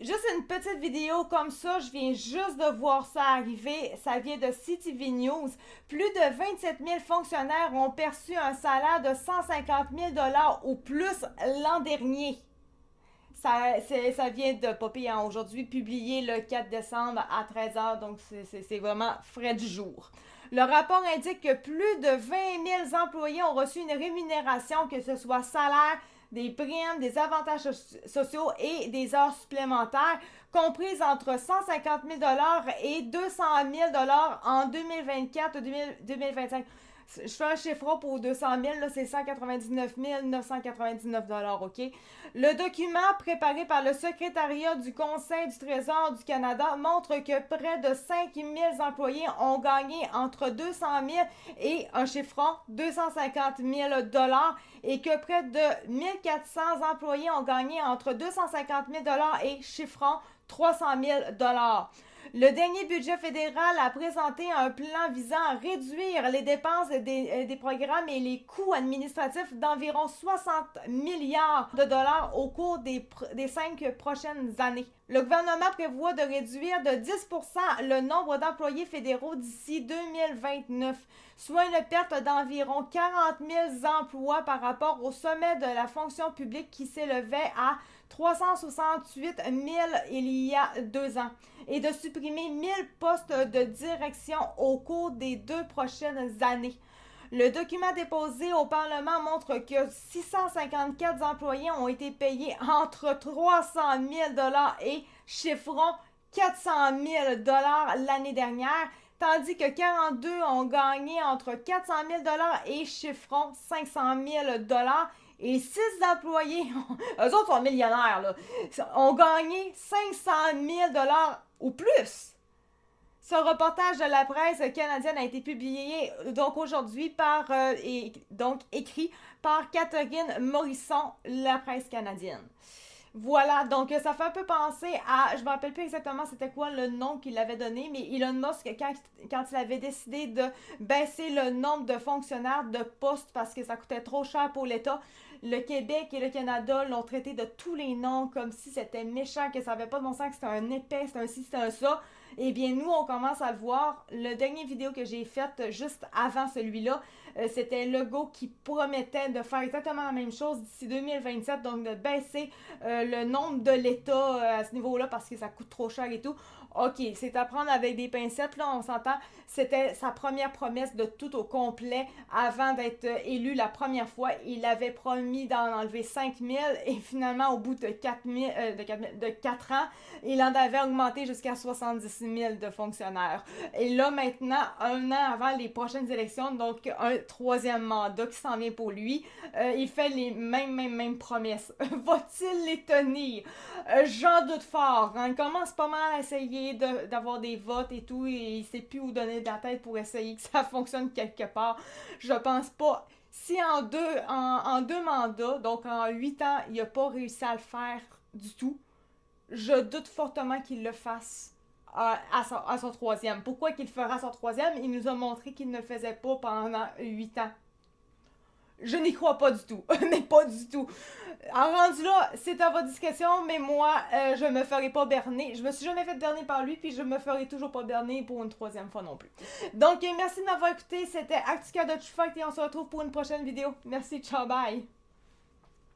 Juste une petite vidéo comme ça, je viens juste de voir ça arriver. Ça vient de CTV News. Plus de 27 000 fonctionnaires ont perçu un salaire de 150 000 ou plus l'an dernier. Ça vient de popper aujourd'hui, publié le 4 décembre à 13h, donc c'est vraiment frais du jour. Le rapport indique que plus de 20 000 employés ont reçu une rémunération, que ce soit salaire, des primes, des avantages sociaux et des heures supplémentaires, comprises entre 150 000 et 200 000 en 2024 ou 2025. Je fais un chiffre pour 200 000, là, c'est 199 999 OK? Le document préparé par le secrétariat du Conseil du Trésor du Canada montre que près de 5 000 employés ont gagné entre 200 000 et un chiffron 250 000 et que près de 1400 employés ont gagné entre 250 000 et chiffron 300 000 Le dernier budget fédéral a présenté un plan visant à réduire les dépenses des programmes et les coûts administratifs d'environ 60 milliards de dollars au cours des 5 prochaines années. Le gouvernement prévoit de réduire de 10% le nombre d'employés fédéraux d'ici 2029, soit une perte d'environ 40 000 emplois par rapport au sommet de la fonction publique qui s'élevait à 368 000 il y a 2 ans, et de supprimer 1000 postes de direction au cours des 2 prochaines années. Le document déposé au Parlement montre que 654 employés ont été payés entre 300 000 et chiffrons 400 000 l'année dernière, tandis que 42 ont gagné entre 400 000 et chiffrons 500 000 et 6 employés, eux autres sont millionnaires, là, ont gagné 500 000 ou plus. Ce reportage de la presse canadienne a été publié donc aujourd'hui donc écrit par Catherine Morisson, la presse canadienne. Voilà, donc ça fait un peu penser à, je me rappelle plus exactement c'était quoi le nom qu'il avait donné, mais Elon Musk, quand il avait décidé de baisser le nombre de fonctionnaires de postes parce que ça coûtait trop cher pour l'État, le Québec et le Canada l'ont traité de tous les noms comme si c'était méchant, que ça avait pas de bon sens, que c'était un épais, c'était un ci, c'était un ça. Eh bien, nous, on commence à le voir. Le dernier vidéo que j'ai faite juste avant celui-là, c'était Legault qui promettait de faire exactement la même chose d'ici 2027, donc de baisser le nombre de l'État à ce niveau-là parce que ça coûte trop cher et tout. OK, c'est à prendre avec des pincettes, là, on s'entend. C'était sa première promesse de tout au complet avant d'être élu la première fois. Il avait promis d'en enlever 5 000 et finalement, au bout de 4 ans, il en avait augmenté jusqu'à 70 000 de fonctionnaires. Et là, maintenant, 1 an avant les prochaines élections, donc un troisième mandat qui s'en vient pour lui, il fait les mêmes promesses. Va-t-il les tenir? J'en doute fort. Hein? Il commence pas mal à essayer d'avoir des votes et tout, et il sait plus où donner de la tête pour essayer que ça fonctionne quelque part. Je pense pas. Si en deux mandats, donc en 8 ans, il n'a pas réussi à le faire du tout, je doute fortement qu'il le fasse à son troisième. Pourquoi qu'il fera son troisième? Il nous a montré qu'il ne le faisait pas pendant 8 ans. Je n'y crois pas du tout. Mais pas du tout. En rendu là, c'est à votre discrétion, mais moi, je me ferai pas berner. Je me suis jamais fait berner par lui, puis je me ferai toujours pas berner pour une troisième fois non plus. Donc, merci de m'avoir écouté. C'était Actica de Trufact et on se retrouve pour une prochaine vidéo. Merci, ciao, bye!